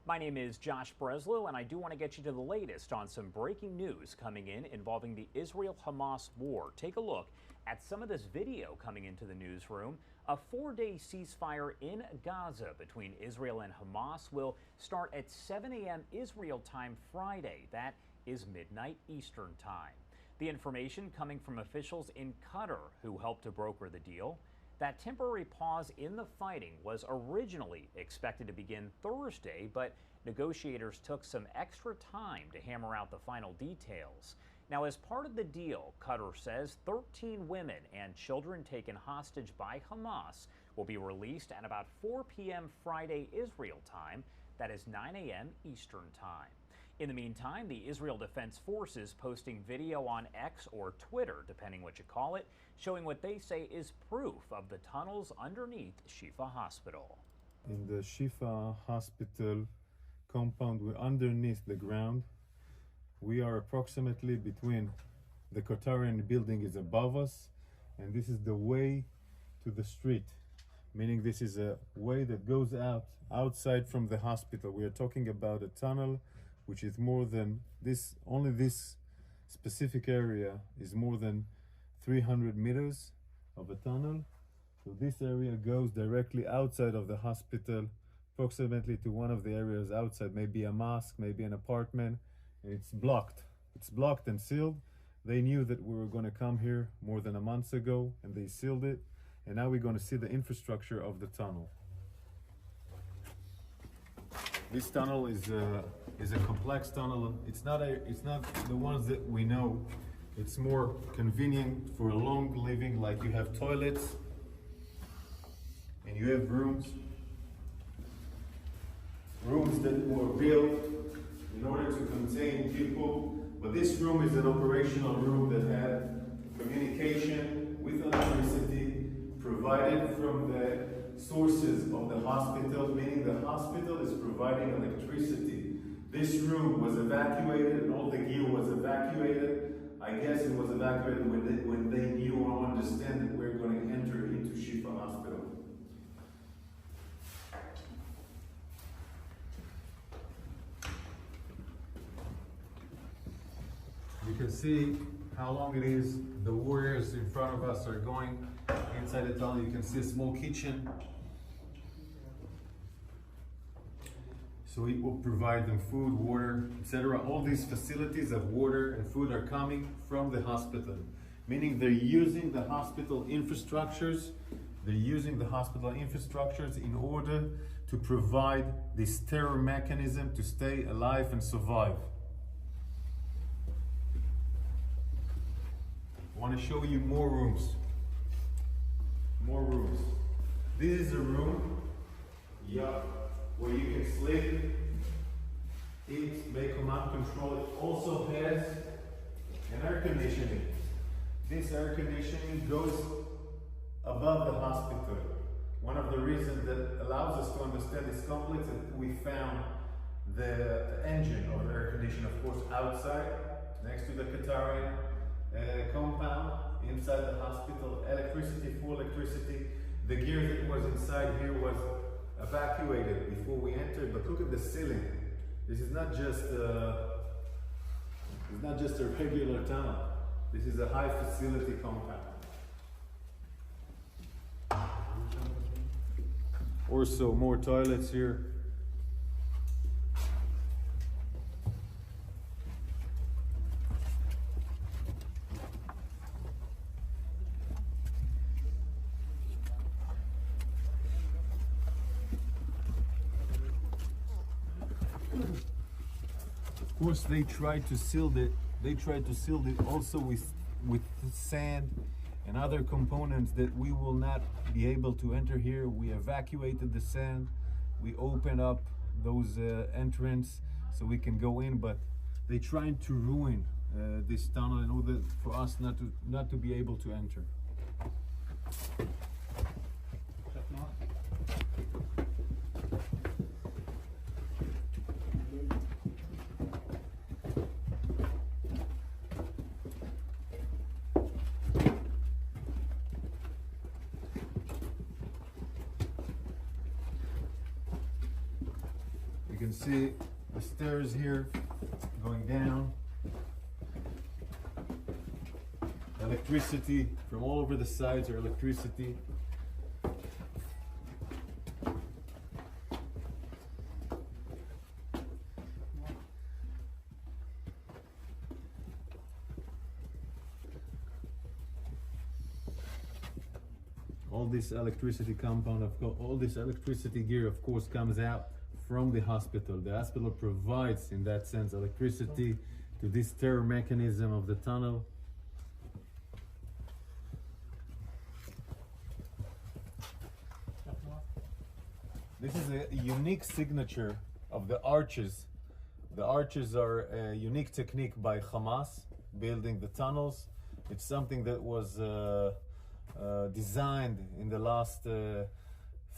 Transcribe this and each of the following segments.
My name is Josh Breslow, and I do want to get you to the latest on some breaking news coming in involving the Israel-Hamas war. Take a look at some of this video coming into the newsroom. A 4-day ceasefire in Gaza between Israel and Hamas will start at 7 a.m. Israel time Friday. That is midnight Eastern time. The information coming from officials in Qatar who helped to broker the deal. That temporary pause in the fighting was originally expected to begin Thursday, but negotiators took some extra time to hammer out the final details. Now, as part of the deal, Qatar says 13 women and children taken hostage by Hamas will be released at about 4 p.m. Friday Israel time. That is 9 a.m. Eastern time. In the meantime, the Israel Defense Forces posting video on X or Twitter, depending what you call it, showing what they say is proof of the tunnels underneath Shifa Hospital. In the Shifa Hospital compound, we're underneath the ground. We are approximately between the Qatarian building is above us, and this is the way to the street, meaning this is a way that goes outside from the hospital. We are talking about a tunnel which is more than this, only this specific area is more than 300 meters of a tunnel. So this area goes directly outside of the hospital, approximately to one of the areas outside, maybe a mosque, maybe an apartment, and it's blocked. It's blocked and sealed. They knew that we were going to come here more than a month ago, and they sealed it. And now we're going to see the infrastructure of the tunnel. This tunnel is a complex tunnel. It's not the ones that we know. It's more convenient for long living, like you have toilets and you have rooms that were built in order to contain people. But this room is an operational room that had communication with electricity provided from the sources of the hospital, meaning the hospital is providing electricity. This room was evacuated and all the gear was evacuated. I guess it was evacuated when they knew or understand that we're going to enter into Shifa Hospital. You can see how long it is. The warriors in front of us are going inside the tunnel. You can see a small kitchen. So it will provide them food, water, etc. All these facilities of water and food are coming from the hospital, meaning they're using the hospital infrastructures. They're using the hospital infrastructures in order to provide this terror mechanism to stay alive and survive. I want to show you more rooms. More rooms. This is a room, where you can sleep, eat, make command control. It also has an air conditioning. This air conditioning goes above the hospital. One of the reasons that allows us to understand this complex is that we found the engine of the air conditioner, of course, outside, next to the Qatarian compound, inside the hospital. Electricity, full electricity. The gear that was inside here was evacuated before we entered, but look at the ceiling. This is not just a regular tunnel. This is a high facility compound. Also more toilets here. Of course, they tried to seal it. They tried to seal it also with sand and other components that we will not be able to enter here. We evacuated the sand. We opened up those entrance so we can go in, but they tried to ruin this tunnel in order for us not to be able to enter. You can see the stairs here going down. Electricity from all over the sides, or electricity. All this electricity compound, all this electricity gear, of course, comes out from the hospital. The hospital provides, in that sense, electricity to this terror mechanism of the tunnel. This is a unique signature of the arches. The arches are a unique technique by Hamas, building the tunnels. It's something that was designed in the last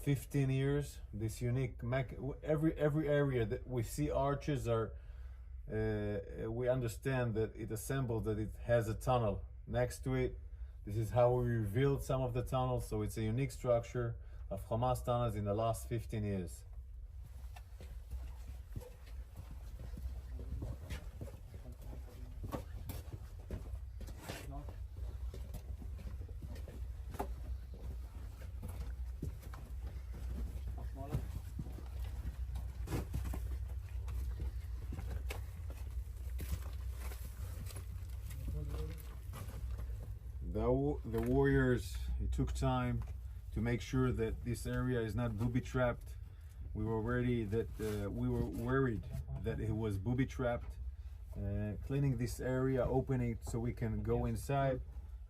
15 years. This unique every area that we see arches are we understand that it assembles, that it has a tunnel next to it. This is how we revealed some of the tunnels, so it's a unique structure of Hamas tunnels in the last 15 years. The warriors, it took time to make sure that this area is not booby-trapped. We were worried that it was booby-trapped. Cleaning this area, opening it so we can go inside,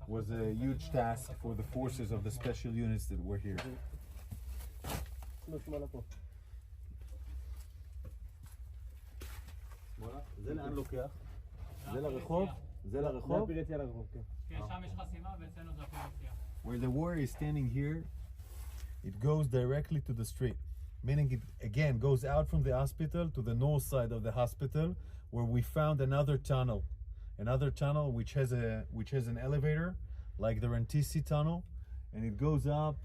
was a huge task for the forces of the special units that were here. Where the warrior is standing here, it goes directly to the street, meaning it again goes out from the hospital to the north side of the hospital, where we found another tunnel which has an elevator like the Rantisi tunnel, and it goes up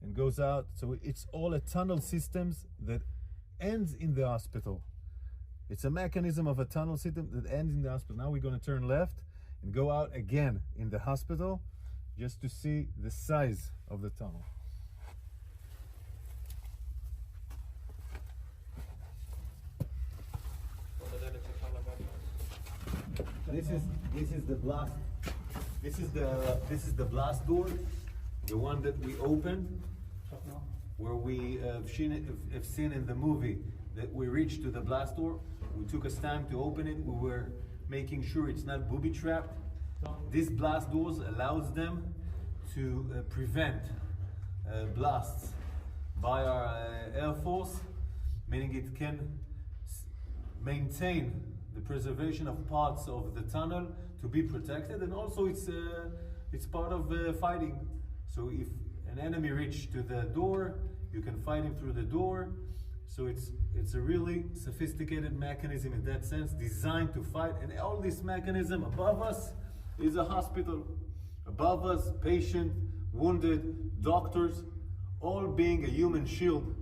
and goes out. So it's all a tunnel systems that ends in the hospital. It's a mechanism of a tunnel system that ends in the hospital. Now we're going to turn left and go out again in the hospital, just to see the size of the tunnel. This is the blast. This is the blast door, the one that we opened, where we have seen in the movie that we reached to the blast door. We took us time to open it. We were making sure it's not booby-trapped. These blast doors allows them to prevent blasts by our Air Force, meaning it can maintain the preservation of parts of the tunnel to be protected, and also it's part of fighting. So if an enemy reaches to the door, you can fight him through the door. So it's a really sophisticated mechanism in that sense, designed to fight. And all this mechanism above us is a hospital. Above us, patient, wounded, doctors, all being a human shield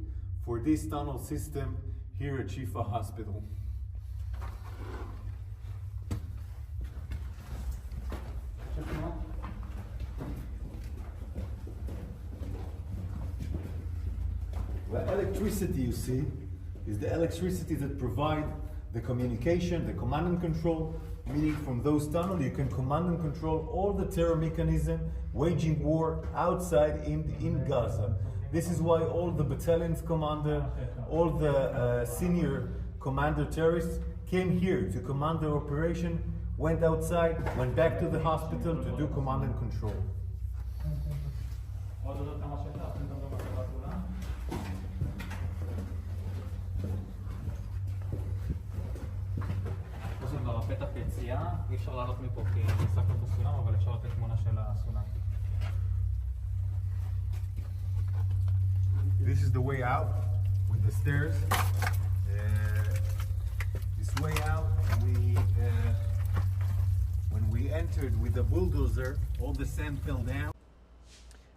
for this tunnel system here at Shifa Hospital. The electricity you see is the electricity that provide the communication, the command and control, meaning from those tunnels you can command and control all the terror mechanism waging war outside in Gaza. This is why all the battalion's commander, all the senior commander terrorists came here to command their operation, went outside, went back to the hospital to do command and control. פתח יציאה, אי אפשר לעלות מפה כי נסקנו פה סולם, אבל אפשר לתת תמונה של הסולם. This is the way out with the stairs. This way out, when we entered with the bulldozer, all the sand fell down.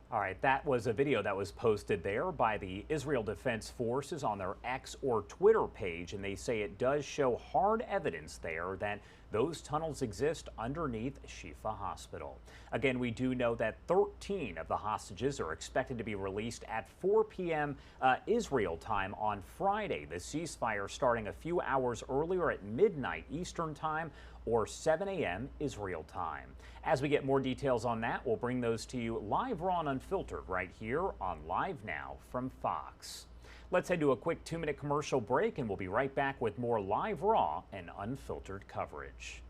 All right, that was a video that was posted there by the Israel Defense Forces on their X or Twitter page, and they say it does show hard evidence there that those tunnels exist underneath Shifa Hospital. Again, we do know that 13 of the hostages are expected to be released at 4 p.m. Israel time on Friday. The ceasefire starting a few hours earlier at midnight Eastern time or 7 a.m. Israel time. As we get more details on that, we'll bring those to you live, raw, and unfiltered right here on Live Now from Fox. Let's head to a quick 2-minute commercial break, and we'll be right back with more live, raw, and unfiltered coverage.